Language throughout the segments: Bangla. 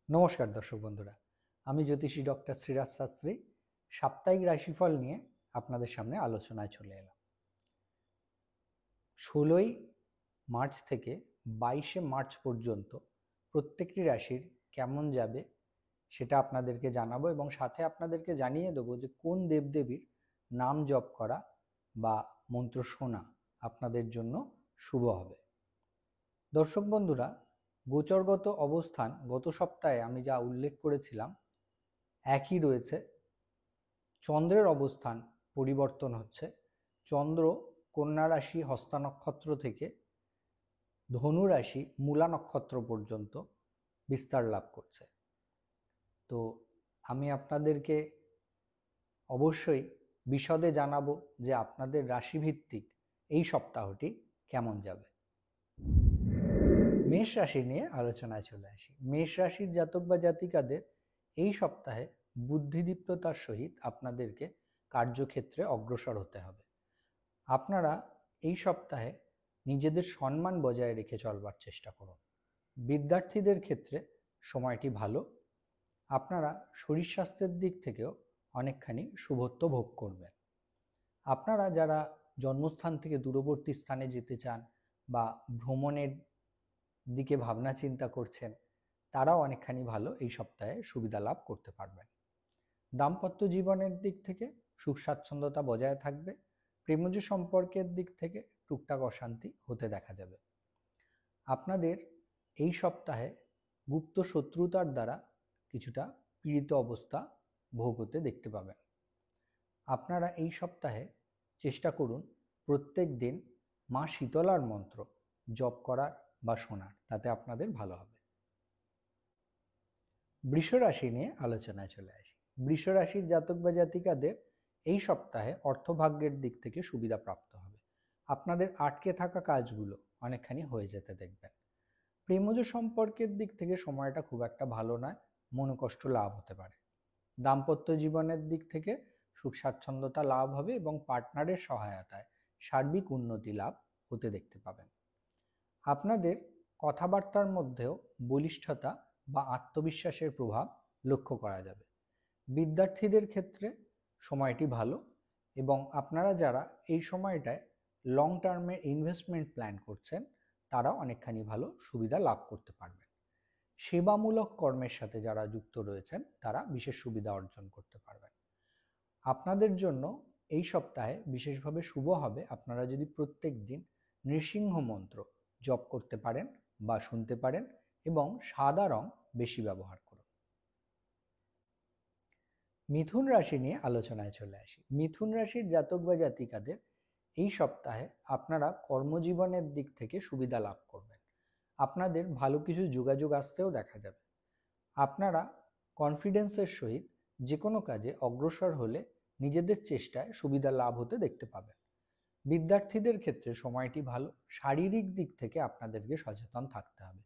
নমস্কার দর্শক বন্ধুরা, আমি জ্যোতিষী ডক্টর শ্রীরাজ শাস্ত্রী সাপ্তাহিক রাশিফল নিয়ে আপনাদের সামনে আলোচনায় চলে এলাম। 16ই মার্চ থেকে 22শে মার্চ পর্যন্ত প্রত্যেকটি রাশির কেমন যাবে সেটা আপনাদেরকে জানাবো এবং সাথে আপনাদেরকে জানিয়ে দেবো যে কোন দেবদেবীর নাম জপ করা বা মন্ত্র শোনা আপনাদের জন্য শুভ হবে। দর্শক বন্ধুরা, গোচরগত অবস্থান গত সপ্তাহে আমি যা উল্লেখ করেছিলাম একই রয়েছে। চন্দ্রের অবস্থান পরিবর্তন হচ্ছে। চন্দ্র কন্যা রাশি হস্তা নক্ষত্র থেকে ধনু রাশি মূলা নক্ষত্র পর্যন্ত বিস্তার লাভ করছে। তো আমি আপনাদেরকে অবশ্যই বিশদে জানাবো যে আপনাদের রাশিভিত্তিক এই সপ্তাহটি কেমন যাবে। মেষ রাশি নিয়ে আলোচনায় চলে আসি। মেষ রাশির জাতক বা জাতিকাদের এই সপ্তাহে বুদ্ধিদীপ্ততার সহিত আপনাদেরকে কার্যক্ষেত্রে অগ্রসর হতে হবে। আপনারা এই সপ্তাহে নিজেদের সম্মান বজায় রেখে চলবার চেষ্টা করুন। বিদ্যার্থীদের ক্ষেত্রে সময়টি ভালো। আপনারা শরীর স্বাস্থ্যের দিক থেকেও অনেকখানি শুভত্ব ভোগ করবেন। আপনারা যারা জন্মস্থান থেকে দূরবর্তী স্থানে যেতে চান বা ভ্রমণের দিকে ভাবনা চিন্তা করছেন, তারাও অনেকখানি ভালো এই সপ্তাহে সুবিধা লাভ করতে পারবেন। দাম্পত্য জীবনের দিক থেকে সুখ স্বাচ্ছন্দ্যতা বজায় থাকবে। প্রেমজ সম্পর্কের দিক থেকে টুকটাক অশান্তি হতে দেখা যাবে। আপনাদের এই সপ্তাহে গুপ্ত শত্রুতার দ্বারা কিছুটা পীড়িত অবস্থা ভোগ হতে দেখতে পাবেন। আপনারা এই সপ্তাহে চেষ্টা করুন প্রত্যেক দিন মা শীতলার মন্ত্র জপ করার বা শোনার, তাতে আপনাদের ভালো হবে। বৃষ রাশি নিয়ে আলোচনায় চলে আসি। বৃষ রাশির জাতক বা জাতিকাদের এই সপ্তাহে অর্থভাগ্যের দিক থেকে সুবিধা প্রাপ্ত হবে। আপনাদের আটকে থাকা কাজগুলো অনেকখানি হয়ে যেতে দেখবেন। প্রেমজ সম্পর্কের দিক থেকে সময়টা খুব একটা ভালো নয়, মনোকষ্ট লাভ হতে পারে। দাম্পত্য জীবনের দিক থেকে সুখ স্বাচ্ছন্দ্যতা লাভ হবে এবং পার্টনারের সহায়তায় সার্বিক উন্নতি লাভ হতে দেখতে পাবেন। আপনাদের কথাবার্তার মধ্যেও বলিষ্ঠতা বা আত্মবিশ্বাসের প্রভাব লক্ষ্য করা যাবে। বিদ্যার্থীদের ক্ষেত্রে সময়টি ভালো এবং আপনারা যারা এই সময়টায় লং টার্মের ইনভেস্টমেন্ট প্ল্যান করছেন, তারা অনেকখানি ভালো সুবিধা লাভ করতে পারবেন। সেবামূলক কর্মের সাথে যারা যুক্ত রয়েছেন, তারা বিশেষ সুবিধা অর্জন করতে পারবেন। আপনাদের জন্য এই সপ্তাহে বিশেষভাবে শুভ হবে আপনারা যদি প্রত্যেক দিন নৃসিংহ মন্ত্র জপ করতে পারেন বা শুনতে পারেন এবং সাদা রং বেশি ব্যবহার করুন। মিথুন রাশি নিয়ে আলোচনায় চলে আসি। মিথুন রাশির জাতক বা জাতিকাদের এই সপ্তাহে আপনারা কর্মজীবনের দিক থেকে সুবিধা লাভ করবেন। আপনাদের ভালো কিছু যোগাযোগ আসতেও দেখা যাবে। আপনারা কনফিডেন্সের সহিত যে কোনো কাজে অগ্রসর হলে নিজেদের চেষ্টায় সুবিধা লাভ হতে দেখতে পাবেন। বিদ্যার্থীদের ক্ষেত্রে সময়টি ভালো। শারীরিক দিক থেকে আপনাদেরকে সচেতন থাকতে হবে।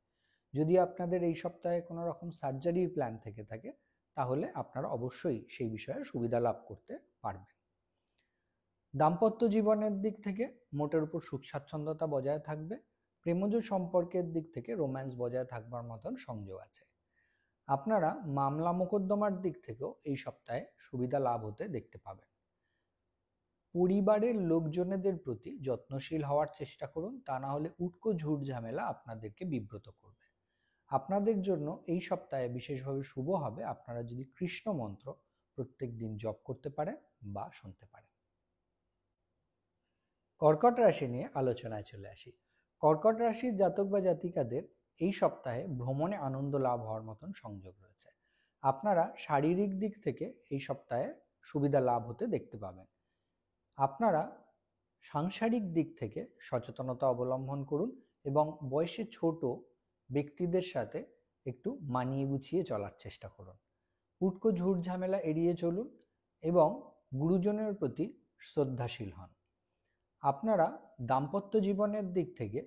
যদি আপনাদের এই সপ্তাহে কোনো রকম সার্জারির প্ল্যান থেকে থাকে, তাহলে আপনারা অবশ্যই সেই বিষয়ে সুবিধা লাভ করতে পারবেন। দাম্পত্য জীবনের দিক থেকে মোটের উপর সুখ স্বাচ্ছন্দ্যতা বজায় থাকবে। প্রেমজ সম্পর্কের দিক থেকে রোম্যান্স বজায় থাকবার মতন সংযোগ আছে। আপনারা মামলা মোকদ্দমার দিক থেকেও এই সপ্তাহে সুবিধা লাভ হতে দেখতে পাবেন। পরিবারের লোকজনেদের প্রতি যত্নশীল হওয়ার চেষ্টা করুন, তা না হলে উটকো ঝুট ঝামেলা আপনাদেরকে বিব্রত করবে। আপনাদের জন্য এই সপ্তাহে বিশেষভাবে শুভ হবে আপনারা যদি কৃষ্ণ মন্ত্র প্রত্যেক দিন জপ করতে পারেন বা শুনতে পারেন। কর্কট রাশি নিয়ে আলোচনায় চলে আসি। কর্কট রাশির জাতক বা জাতিকাদের এই সপ্তাহে ভ্রমণে আনন্দ লাভ হওয়ার মতন সংযোগ রয়েছে। আপনারা শারীরিক দিক থেকে এই সপ্তাহে সুবিধা লাভ হতে দেখতে পাবেন। আপনারা সাংসারিক দিক থেকে সচেতনতা অবলম্বন করুন এবং বয়সে ছোট ব্যক্তিদের সাথে একটু মানিয়ে গুছিয়ে চলার চেষ্টা করুন। উটকো ঝুট ঝামেলা এড়িয়ে চলুন এবং গুরুজনের প্রতি শ্রদ্ধাশীল হন। আপনারা দাম্পত্য জীবনের দিক থেকে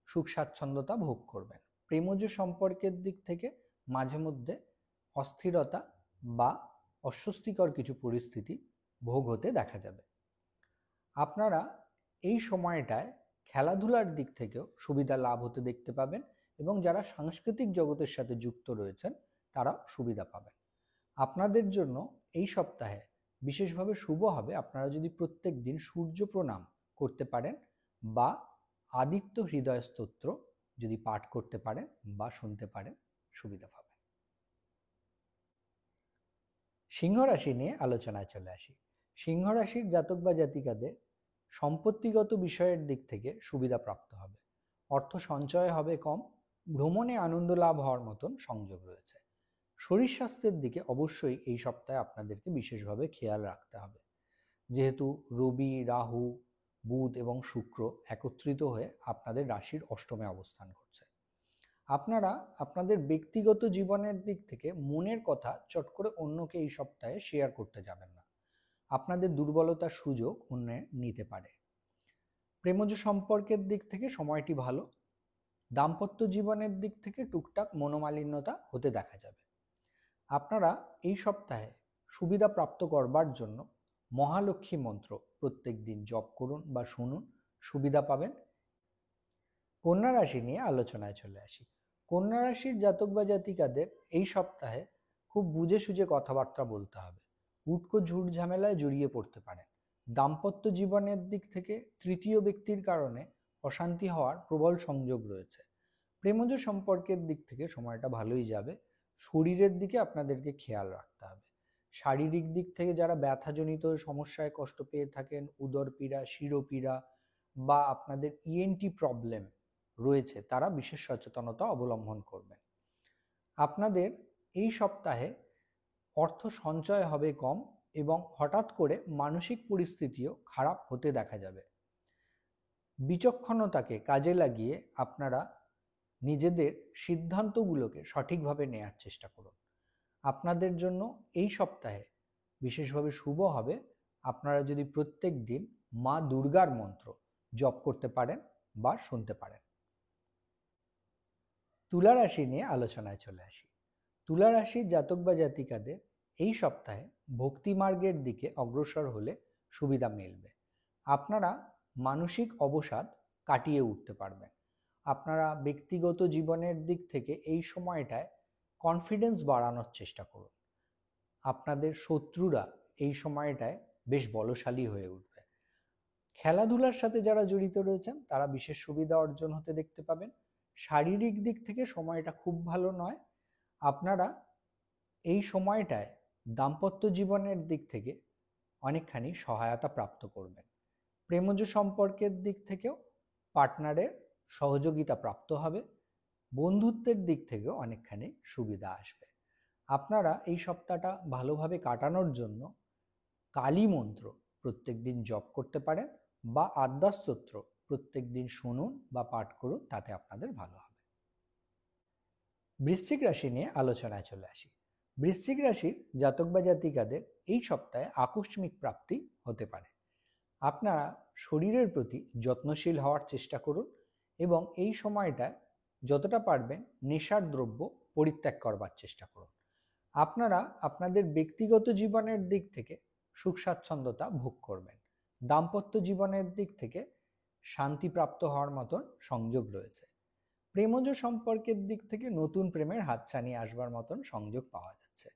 সুখ স্বাচ্ছন্দ্যতা ভোগ করবেন। প্রেমজ সম্পর্কের দিক থেকে মাঝে মধ্যে অস্থিরতা বা অস্বস্তিকর কিছু পরিস্থিতি ভোগ হতে দেখা যাবে। আপনারা এই সময়টায় খেলাধুলার দিক থেকেও সুবিধা লাভ হতে দেখতে পাবেন এবং যারা সাংস্কৃতিক জগতের সাথে যুক্ত রয়েছেন, তারা সুবিধা পাবেন। আপনাদের জন্য এই সপ্তাহে বিশেষভাবে শুভ হবে আপনারা যদি প্রত্যেক দিন সূর্য প্রণাম করতে পারেন বা আদিত্য হৃদয় স্তোত্র যদি পাঠ করতে পারেন বা শুনতে পারেন, সুবিধা পাবেন। সিংহ রাশি নিয়ে আলোচনায় চলে আসি। সিংহ রাশির জাতক বা জাতিকাদের সম্পত্তিগত বিষয়ের দিক থেকে সুবিধা প্রাপ্ত হবে, অর্থ সঞ্চয় হবে কম, ভ্রমণে আনন্দ লাভ হওয়ার মতন সংযোগ রয়েছে। শরীর স্বাস্থ্যের দিকে অবশ্যই এই সপ্তাহে আপনাদেরকে বিশেষভাবে খেয়াল রাখতে হবে, যেহেতু রবি, রাহু, বুধ এবং শুক্র একত্রিত হয়ে আপনাদের রাশির অষ্টমে অবস্থান করছে। আপনারা আপনাদের ব্যক্তিগত জীবনের দিক থেকে মনের কথা চট করে অন্যকে এই সপ্তাহে শেয়ার করতে যাবেন না, আপনাদের দুর্বলতার সুযোগ অন্য নিতে পারে। প্রেমজ সম্পর্কের দিক থেকে সময়টি ভালো, দাম্পত্য জীবনের দিক থেকে টুকটাক মনোমালিন্যতা হতে দেখা যাবে। আপনারা এই সপ্তাহে সুবিধা প্রাপ্ত করবার জন্য মহালক্ষ্মী মন্ত্র প্রত্যেক দিন জপ করুন বা শুনুন, সুবিধা পাবেন। কন্যা রাশি নিয়ে আলোচনায় চলে আসি। কন্যা রাশির জাতক বা জাতিকাদের এই সপ্তাহে খুব বুঝে সুঝে কথাবার্তা বলতে হবে, উটকো ঝুট ঝামেলায় জড়িয়ে পড়তে পারেন। দাম্পত্য জীবনের দিক থেকে তৃতীয় ব্যক্তির কারণে অশান্তি হওয়ার প্রবল সংযোগ রয়েছে। প্রেমজ সম্পর্কের দিক থেকে সময়টা ভালোই যাবে। শরীরের দিকে আপনাদেরকে খেয়াল রাখতে হবে। শারীরিক দিক থেকে যারা ব্যথাজনিত সমস্যায় কষ্ট পেয়ে থাকেন, উদর পীড়া, শিরোপীড়া বা আপনাদের ইএনটি প্রবলেম রয়েছে, তারা বিশেষ সচেতনতা অবলম্বন করবেন। আপনাদের এই সপ্তাহে অর্থ সঞ্চয় হবে কম এবং হঠাৎ করে মানসিক পরিস্থিতিও খারাপ হতে দেখা যাবে। বিচক্ষণতাকে কাজে লাগিয়ে আপনারা নিজেদের সিদ্ধান্তগুলোকে সঠিকভাবে নেওয়ার চেষ্টা করুন। আপনাদের জন্য এই সপ্তাহে বিশেষভাবে শুভ হবে আপনারা যদি প্রত্যেক দিন মা দুর্গার মন্ত্র জপ করতে পারেন বা শুনতে পারেন। তুলা রাশি নিয়ে আলোচনায় চলে আসি। তুলা রাশির জাতক বা জাতিকাদের এই সপ্তাহে ভক্তি মার্গের দিকে অগ্রসর হলে সুবিধা মিলবে। আপনারা মানসিক অবসাদ কাটিয়ে উঠতে পারবেন। আপনারা ব্যক্তিগত জীবনের দিক থেকে এই সময়টায় কনফিডেন্স বাড়ানোর চেষ্টা করুন। আপনাদের শত্রুরা এই সময়টায় বেশ বলশালী হয়ে উঠবে। খেলাধুলার সাথে যারা জড়িত রয়েছেন তারা বিশেষ সুবিধা অর্জন হতে দেখতে পাবেন। শারীরিক দিক থেকে সময়টা খুব ভালো নয়। আপনারা এই সময়টায় দাম্পত্য জীবনের দিক থেকে অনেকখানি সহায়তা প্রাপ্ত করবেন। প্রেমজ সম্পর্কের দিক থেকেও পার্টনারের সহযোগিতা প্রাপ্ত হবে। বন্ধুত্বের দিক থেকেও অনেকখানি সুবিধা আসবে। আপনারা এই সপ্তাহটা ভালোভাবে কাটানোর জন্য কালী মন্ত্র প্রত্যেক দিন জপ করতে পারেন বা আদ্যাস্তোত্র প্রত্যেক দিন শুনুন বা পাঠ করুন, তাতে আপনাদের ভালো হবে। বৃশ্চিক রাশি নিয়ে আলোচনায় চলে আসি। বৃশ্চিক রাশির জাতক বা জাতিকাদের এই সপ্তাহে আকস্মিক প্রাপ্তি হতে পারে। আপনারা শরীরের প্রতি যত্নশীল হওয়ার চেষ্টা করুন এবং এই সময়টায় যতটা পারবেন নেশার দ্রব্য পরিত্যাগ করবার চেষ্টা করুন। আপনারা আপনাদের ব্যক্তিগত জীবনের দিক থেকে সুখ স্বাচ্ছন্দ্যতা ভোগ করবেন। দাম্পত্য জীবনের দিক থেকে শান্তিপ্রাপ্ত হওয়ার মতন সংযোগ রয়েছে। প্রেমজ সম্পর্কের দিক থেকে নতুন প্রেমের হাতছানি আসবার মতন সংযোগ পাওয়া যাচ্ছে।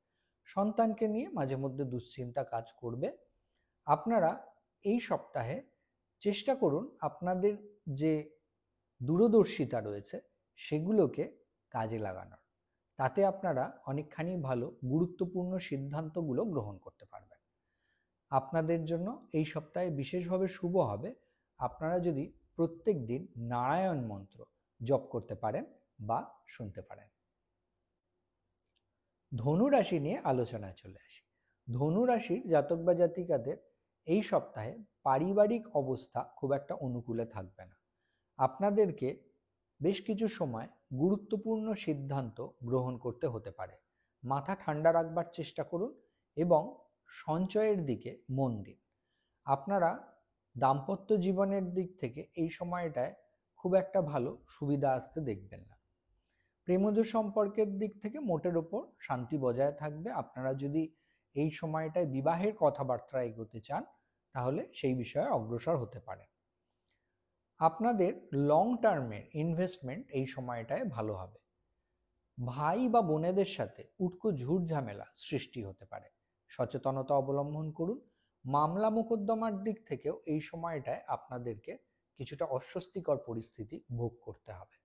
সন্তানকে নিয়ে মাঝে মধ্যে দুশ্চিন্তা কাজ করবে। আপনারা এই সপ্তাহে চেষ্টা করুন আপনাদের যে দূরদর্শিতা রয়েছে সেগুলোকে কাজে লাগানোর, তাতে আপনারা অনেকখানি ভালো গুরুত্বপূর্ণ সিদ্ধান্তগুলো গ্রহণ করতে পারবেন। আপনাদের জন্য এই সপ্তাহে বিশেষভাবে শুভ হবে আপনারা যদি প্রত্যেক দিন নারায়ণ মন্ত্র জপ করতে পারেন বা শুনতে পারেন। ধনু রাশি নিয়ে আলোচনায় চলে আসি। ধনু রাশির জাতক বা জাতিকাদের এই সপ্তাহে পারিবারিক অবস্থা খুব একটা অনুকূলে থাকবে না। আপনাদেরকে বেশ কিছু সময় গুরুত্বপূর্ণ সিদ্ধান্ত গ্রহণ করতে হতে পারে। মাথা ঠান্ডা রাখবার চেষ্টা করুন এবং সঞ্চয়ের দিকে মন দিন। আপনারা দাম্পত্য জীবনের দিক থেকে এই সময়টায় খুব একটা ভালো সুবিধা আসতে দেখবেন না। প্রেমজ সম্পর্কের দিক থেকে মোটের ওপর শান্তি বজায় থাকবে। আপনারা যদি এই সময়টায় বিবাহের কথাবার্তা এগোতে চান তাহলে সেই বিষয়ে অগ্রসর হতে পারেন। আপনাদের লং টার্মের ইনভেস্টমেন্ট এই সময়টায় ভালো হবে। ভাই বা বোনেদের সাথে উটকো ঝুট ঝামেলা সৃষ্টি হতে পারে, সচেতনতা অবলম্বন করুন। মামলা মোকদ্দমার দিক থেকেও এই সময়টায় আপনাদেরকে কিছুটা অস্বস্তিকর পরিস্থিতি ভোগ করতে হবে।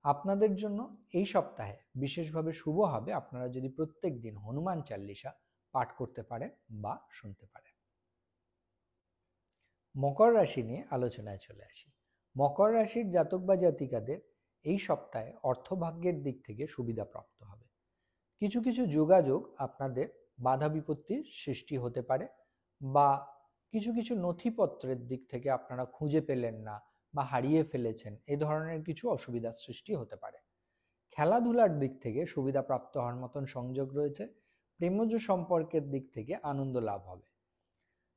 আপনাদের জন্য এই সপ্তাহে বিশেষভাবে শুভ হবে আপনারা যদি প্রত্যেক দিন হনুমান চাল্লিশা পাঠ করতে পারেন বা শুনতে পারেন। মকর রাশি নিয়ে আলোচনায় চলে আসি। মকর রাশির জাতক বা জাতিকাদের এই সপ্তাহে অর্থভাগ্যের দিক থেকে সুবিধা প্রাপ্ত হবে। কিছু কিছু যোগাযোগ আপনাদের বাধা বিপত্তির সৃষ্টি হতে পারে, বা কিছু কিছু নথিপত্রের দিক থেকে আপনারা খুঁজে পেলেন না বা হারিয়ে ফেলেছেন, এই ধরনের কিছু অসুবিধার সৃষ্টি হতে পারে। খেলাধুলার দিক থেকে সুবিধা প্রাপ্ত হওয়ার মতন সংযোগ রয়েছে। প্রেমজ সম্পর্কের দিক থেকে আনন্দ লাভ হবে।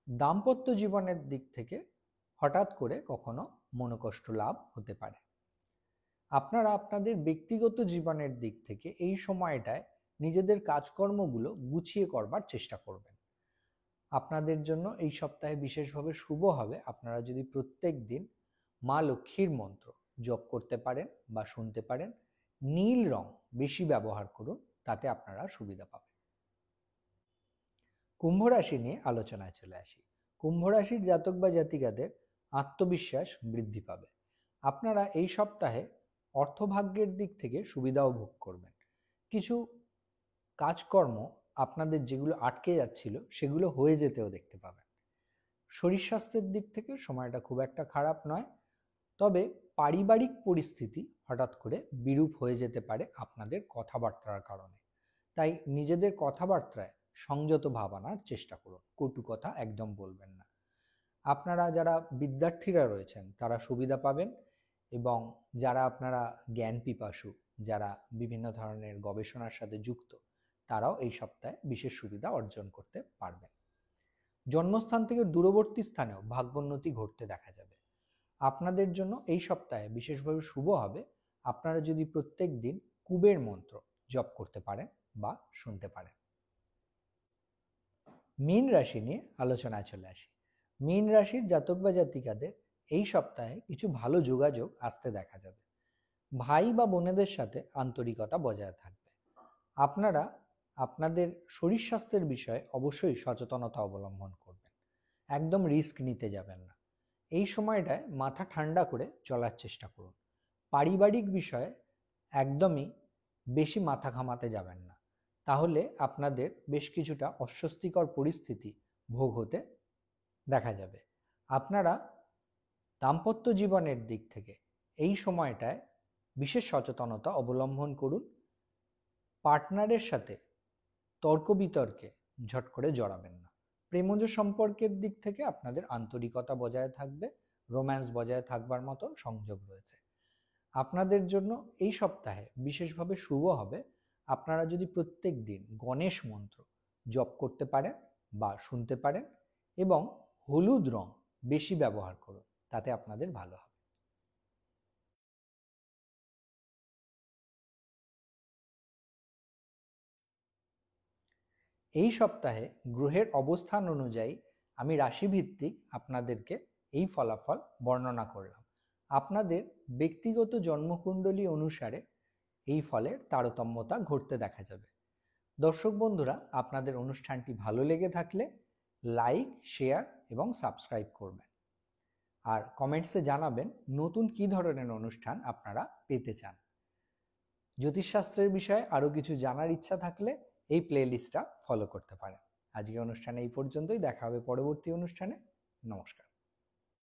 দাম্পত্য জীবনের দিক থেকে হঠাৎ করে কখনো মনোকষ্ট লাভ হতে পারে। আপনারা আপনাদের ব্যক্তিগত জীবনের দিক থেকে এই সময়টায় নিজেদের কাজকর্মগুলো গুছিয়ে করবার চেষ্টা করবেন। আপনাদের জন্য এই সপ্তাহে বিশেষভাবে শুভ হবে আপনারা যদি প্রত্যেক দিন মা লক্ষ্মীর মন্ত্র জপ করতে পারেন বা শুনতে পারেন। নীল রং বেশি ব্যবহার করুন, তাতে আপনারা সুবিধা পাবেন। কুম্ভ রাশি নিয়ে আলোচনায় চলে আসি। কুম্ভ রাশির জাতক বা জাতিকাদের আত্মবিশ্বাস বৃদ্ধি পাবে। আপনারা এই সপ্তাহে অর্থভাগ্যের দিক থেকে সুবিধাও ভোগ করবেন। কিছু কাজকর্ম আপনাদের যেগুলো আটকে যাচ্ছিল সেগুলো হয়ে যেতেও দেখতে পাবেন। শরীর স্বাস্থ্যের দিক থেকে সময়টা খুব একটা খারাপ নয়, তবে পারিবারিক পরিস্থিতি হঠাৎ করে বিরূপ হয়ে যেতে পারে আপনাদের কথাবার্তার কারণে। তাই নিজেদের কথাবার্তায় সংযত ভাব আনার চেষ্টা করুন, কটু কথা একদম বলবেন না। আপনারা যারা বিদ্যার্থীরা রয়েছেন তারা সুবিধা পাবেন, এবং যারা আপনারা জ্ঞান পিপাসু, যারা বিভিন্ন ধরনের গবেষণার সাথে যুক্ত, তারাও এই সপ্তাহে বিশেষ সুবিধা অর্জন করতে পারবেন। জন্মস্থান থেকে দূরবর্তী স্থানেও ভাগ্যোন্নতি ঘটতে দেখা যাবে। আপনাদের জন্য এই সপ্তাহে বিশেষভাবে শুভ হবে আপনারা যদি প্রত্যেক দিন কুবের মন্ত্র জপ করতে পারেন বা শুনতে পারেন। মীন রাশি নিয়ে আলোচনায় চলে আসি। মীন রাশির জাতক বা জাতিকাদের এই সপ্তাহে কিছু ভালো যোগাযোগ আসতে দেখা যাবে। ভাই বা বোনেদের সাথে আন্তরিকতা বজায় থাকবে। আপনারা আপনাদের শরীর স্বাস্থ্যের বিষয়ে অবশ্যই সচেতনতা অবলম্বন করবেন। একদম রিস্ক নিতে যাবেন না। এই সময়টায় মাথা ঠান্ডা করে চলার চেষ্টা করুন। পারিবারিক বিষয়ে একদমই বেশি মাথা ঘামাতে যাবেন না, তাহলে আপনাদের বেশ কিছুটা অস্বস্তিকর পরিস্থিতি ভোগ হতে দেখা যাবে। আপনারা দাম্পত্য জীবনের দিক থেকে এই সময়টায় বিশেষ সচেতনতা অবলম্বন করুন। পার্টনারের সাথে তর্ক বিতর্কে ঝট করে জড়াবেন না। প্রেমজ সম্পর্কের দিক থেকে আপনাদের আন্তরিকতা বজায় থাকবে, রোম্যান্স বজায় থাকবার মতো সংযোগ রয়েছে। আপনাদের জন্য এই সপ্তাহে বিশেষভাবে শুভ হবে আপনারা যদি প্রত্যেক দিন গণেশ মন্ত্র জপ করতে পারেন বা শুনতে পারেন, এবং হলুদ রং বেশি ব্যবহার করুন, তাতে আপনাদের ভালো হবে। এই সপ্তাহে গ্রহের অবস্থান অনুযায়ী আমি রাশিভিত্তিক আপনাদেরকে এই ফলাফল বর্ণনা করলাম। আপনাদের ব্যক্তিগত জন্মকুণ্ডলী অনুসারে এই ফলের তারতম্যতা ঘটতে দেখা যাবে। দর্শক বন্ধুরা, আপনাদের অনুষ্ঠানটি ভালো লেগে থাকলে লাইক, শেয়ার এবং সাবস্ক্রাইব করবেন। আর কমেন্টসে জানাবেন নতুন কী ধরনের অনুষ্ঠান আপনারা পেতে চান। জ্যোতিষশাস্ত্রের বিষয়ে আরও কিছু জানার ইচ্ছা থাকলে এই প্লেলিস্টটা ফলো করতে পারেন। আজকে অনুষ্ঠানে এই পর্যন্তই, দেখা হবে পরবর্তী অনুষ্ঠানে। নমস্কার।